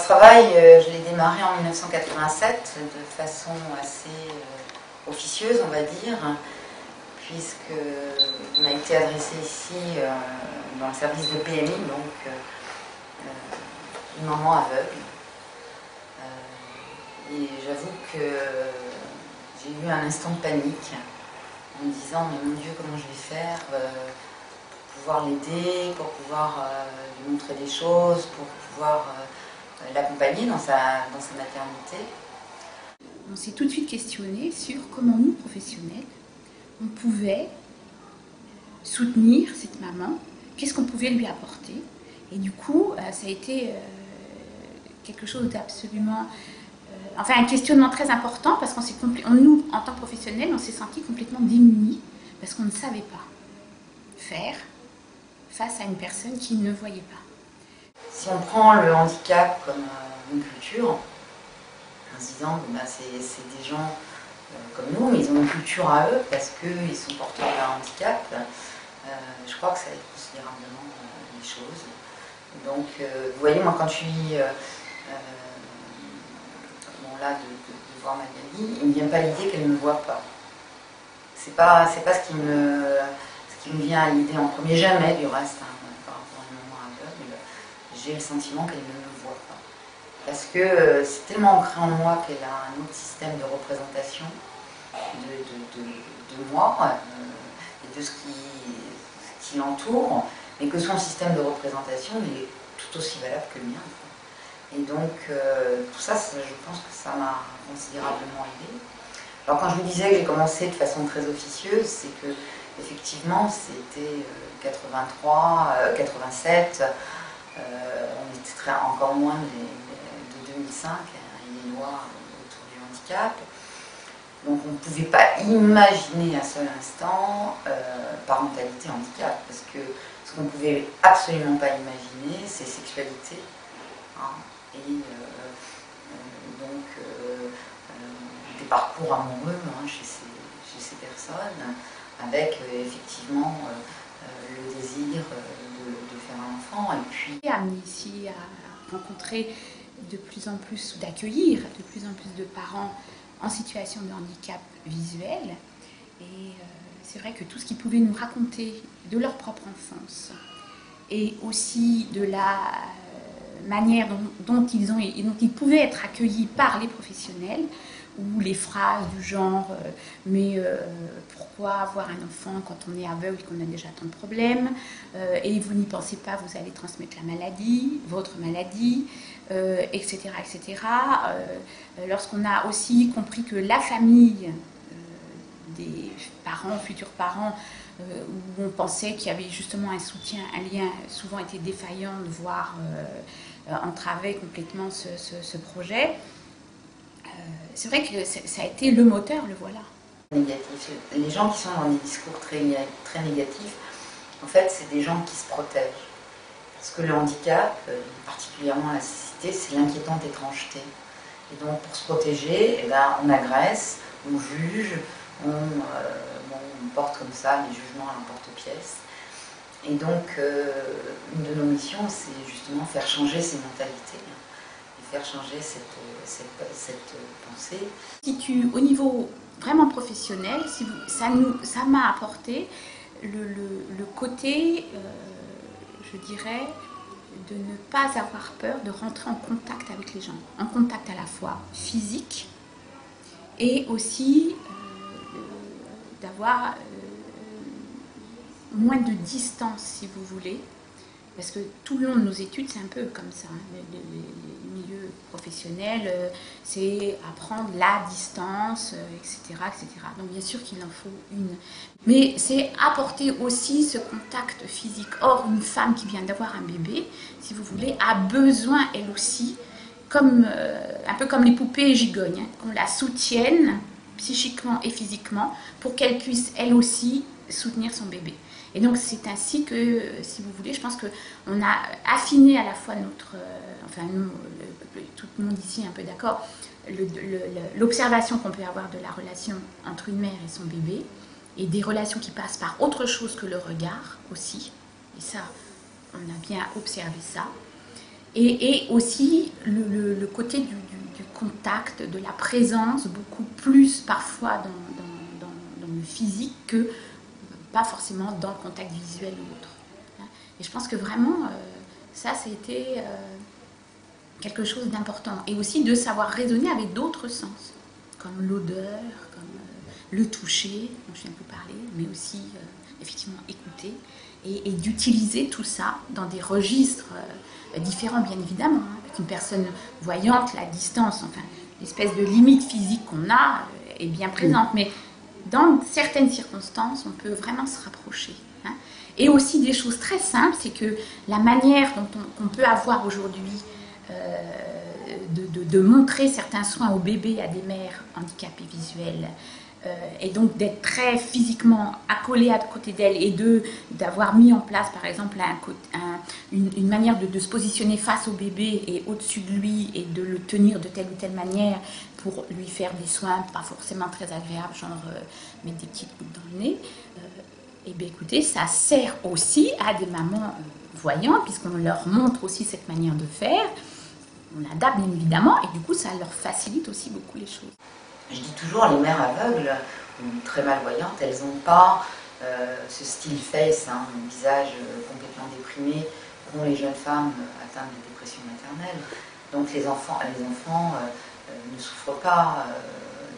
travail, je l'ai démarré en 1987 de façon assez officieuse, on va dire, puisqu'il m'a été adressé ici dans le service de PMI, donc une maman aveugle. Et j'avoue que j'ai eu un instant de panique en me disant mais mon Dieu, comment je vais faire pour pouvoir l'aider, pour pouvoir lui montrer des choses, pour pouvoir l'accompagner dans sa maternité. On s'est tout de suite questionné sur comment nous, professionnels, on pouvait soutenir cette maman, qu'est-ce qu'on pouvait lui apporter. Et du coup, ça a été quelque chose d'absolument... enfin, un questionnement très important parce qu'on nous, en tant que professionnels, on s'est sentis complètement démunis parce qu'on ne savait pas faire face à une personne qui ne voyait pas. Si on prend le handicap comme une culture, en se disant que c'est des gens comme nous, mais ils ont une culture à eux parce qu'ils sont porteurs d'un handicap, je crois que ça aide considérablement les choses. Donc, vous voyez, moi quand je suis là de voir Magali, il ne me vient pas l'idée qu'elle ne me voit pas. C'est pas ce qui me vient à l'idée en premier, jamais du reste, hein, par rapport à une maman aveugle, j'ai le sentiment qu'elle ne me voit pas. Parce que c'est tellement ancré en moi qu'elle a un autre système de représentation de moi et de ce qui l'entoure, mais que son système de représentation il est tout aussi valable que le mien. Et donc, tout ça, je pense que ça m'a considérablement aidée. Alors, quand je vous disais que j'ai commencé de façon très officieuse, c'est que, effectivement, c'était 87, on était encore moins de 2005, il y a une loi autour du handicap. Donc, on ne pouvait pas imaginer un seul instant parentalité handicap, parce que ce qu'on ne pouvait absolument pas imaginer, c'est sexualité. Hein. Et donc des parcours amoureux chez ces personnes, avec effectivement le désir de faire un enfant. Et puis amené ici à rencontrer de plus en plus, ou d'accueillir de plus en plus de parents en situation de handicap visuel. Et c'est vrai que tout ce qu'ils pouvaient nous raconter de leur propre enfance et aussi de la manière dont ils pouvaient être accueillis par les professionnels, ou les phrases du genre mais pourquoi avoir un enfant quand on est aveugle et qu'on a déjà tant de problèmes, et vous n'y pensez pas, vous allez transmettre la maladie, votre maladie, etc. etc. Lorsqu'on a aussi compris que la famille des parents, futurs parents, où on pensait qu'il y avait justement un soutien, un lien souvent était défaillant, voire entravait complètement ce projet. C'est vrai que ça a été le moteur, le voilà. Négatif. Les gens qui sont dans des discours très négatifs, en fait, c'est des gens qui se protègent. Parce que le handicap, particulièrement la cécité, c'est l'inquiétante étrangeté. Et donc, pour se protéger, eh ben, on agresse, on juge, on porte comme ça les jugements à l'emporte-pièce. Et donc, une de nos missions, c'est justement faire changer ces mentalités et faire changer cette pensée. Au niveau vraiment professionnel, ça m'a apporté le côté, je dirais, de ne pas avoir peur de rentrer en contact avec les gens. En contact à la fois physique et aussi d'avoir moins de distance, si vous voulez, parce que tout le long de nos études, c'est un peu comme ça. Hein. Le milieu professionnel, c'est apprendre la distance, etc., etc. Donc bien sûr qu'il en faut une. Mais c'est apporter aussi ce contact physique. Or, une femme qui vient d'avoir un bébé, si vous voulez, a besoin, elle aussi, un peu comme les poupées gigognes, hein, qu'on la soutienne psychiquement et physiquement pour qu'elle puisse, elle aussi, soutenir son bébé. Et donc c'est ainsi que, si vous voulez, je pense qu'on a affiné à la fois enfin nous, tout le monde ici est un peu d'accord, l'observation qu'on peut avoir de la relation entre une mère et son bébé, et des relations qui passent par autre chose que le regard aussi, et ça, on a bien observé ça. Et aussi le côté du contact, de la présence, beaucoup plus parfois dans le physique que pas forcément dans le contact visuel ou autre. Et je pense que vraiment, ça a été quelque chose d'important. Et aussi de savoir raisonner avec d'autres sens, comme l'odeur, comme le toucher, dont je viens de vous parler, mais aussi effectivement écouter, et d'utiliser tout ça dans des registres différents, bien évidemment. Avec une personne voyante, la distance, enfin, l'espèce de limite physique qu'on a est bien présente, mais dans certaines circonstances, on peut vraiment se rapprocher. Et aussi des choses très simples, c'est que la manière dont on peut avoir aujourd'hui de montrer certains soins aux bébés, à des mères handicapées visuelles, et donc d'être très physiquement accolé à côté d'elle et d'avoir mis en place par exemple une manière de se positionner face au bébé et au-dessus de lui et de le tenir de telle ou telle manière pour lui faire des soins pas forcément très agréables, genre mettre des petites gouttes dans le nez. Et bien écoutez, ça sert aussi à des mamans voyantes puisqu'on leur montre aussi cette manière de faire. On adapte bien évidemment et du coup ça leur facilite aussi beaucoup les choses. Je dis toujours, les mères aveugles ou très malvoyantes, elles n'ont pas ce style face, un visage complètement déprimé qu'ont les jeunes femmes atteintes de dépression maternelle. Donc les enfants ne souffrent pas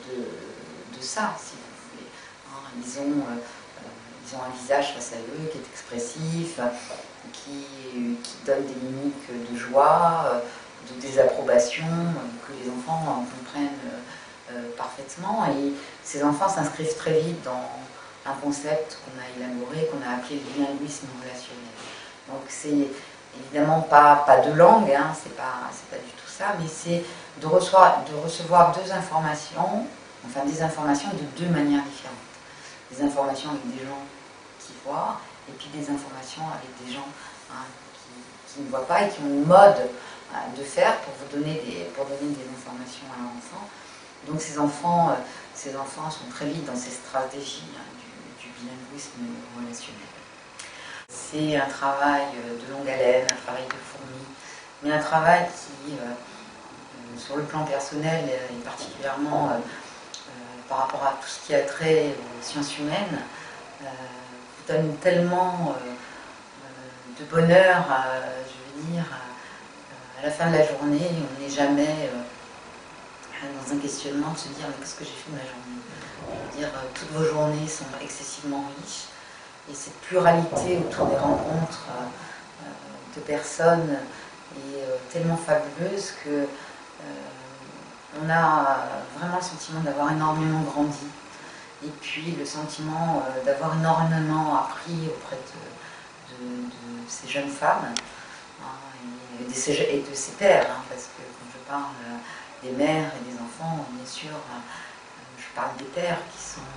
de ça, si vous voulez. Ils ont un visage face à eux qui est expressif, qui donne des mimiques de joie, de désapprobation, que les enfants comprennent parfaitement, et ces enfants s'inscrivent très vite dans un concept qu'on a élaboré, qu'on a appelé le bilinguisme relationnel. Donc c'est évidemment pas de langue, hein, c'est pas du tout ça, mais c'est de recevoir des informations de deux manières différentes. Des informations avec des gens qui voient, et puis des informations avec des gens qui ne voient pas et qui ont une mode de faire pour donner des informations à leur enfant. Donc ces enfants sont très vite dans ces stratégies du bilinguisme relationnel. C'est un travail de longue haleine, un travail de fourmi, mais un travail qui, sur le plan personnel et particulièrement par rapport à tout ce qui a trait aux sciences humaines, donne tellement de bonheur, je veux dire, à la fin de la journée, on n'est jamais dans un questionnement de se dire mais qu'est-ce que j'ai fait de ma journée. Je veux dire, toutes vos journées sont excessivement riches et cette pluralité autour des rencontres de personnes est tellement fabuleuse que on a vraiment le sentiment d'avoir énormément grandi et puis le sentiment d'avoir énormément appris auprès de ces jeunes femmes et de ces pères, parce que quand je parle des mères et des enfants, bien sûr, je parle des pères qui sont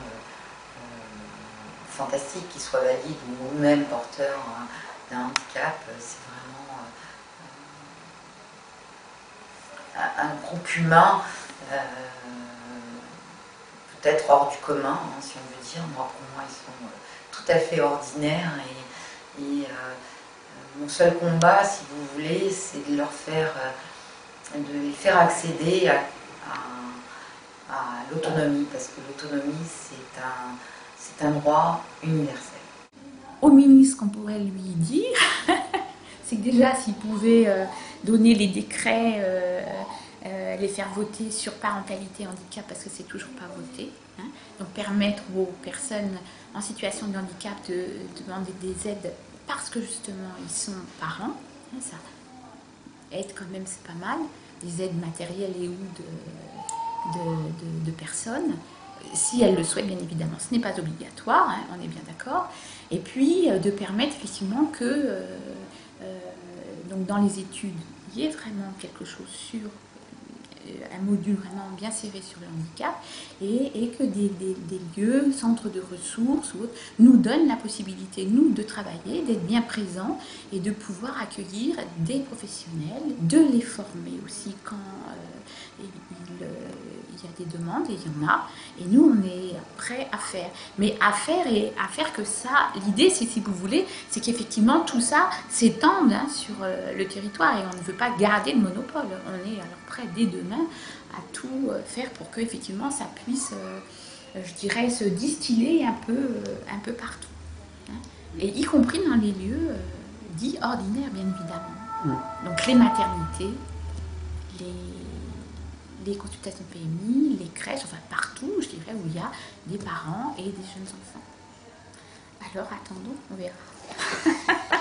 fantastiques, qu'ils soient valides ou même porteurs d'un handicap. C'est vraiment un groupe humain, peut-être hors du commun, si on veut dire. Pour moi, ils sont tout à fait ordinaires et mon seul combat, si vous voulez, c'est de les faire accéder à l'autonomie, parce que l'autonomie, c'est un droit universel. Au ministre, qu'on pourrait lui dire, c'est que déjà, s'il pouvait donner les décrets, les faire voter sur parentalité handicap, parce que c'est toujours pas voté, hein, donc permettre aux personnes en situation de handicap de demander des aides parce que justement ils sont parents, hein, ça aide quand même, c'est pas mal, des aides matérielles et ou de personnes, si elles le souhaitent bien évidemment, ce n'est pas obligatoire, hein, on est bien d'accord, et puis de permettre effectivement que donc dans les études, il y ait vraiment quelque chose sur un module vraiment bien serré sur le handicap et que des lieux, centres de ressources ou autres, nous donnent la possibilité, nous, de travailler, d'être bien présents et de pouvoir accueillir des professionnels, de les former aussi quand il y a des demandes et il y en a. Et nous, on est prêts à faire. Mais à faire que ça, l'idée, c'est, si vous voulez, c'est qu'effectivement, tout ça s'étende sur le territoire et on ne veut pas garder le monopole. On est alors prêt dès demain à tout faire pour que, effectivement, ça puisse, je dirais, se distiller un peu partout. Hein. Et y compris dans les lieux dits ordinaires, bien évidemment. Donc les maternités, les consultations PMI, les crèches, enfin partout, je dirais, où il y a des parents et des jeunes enfants. Alors attendons, on verra.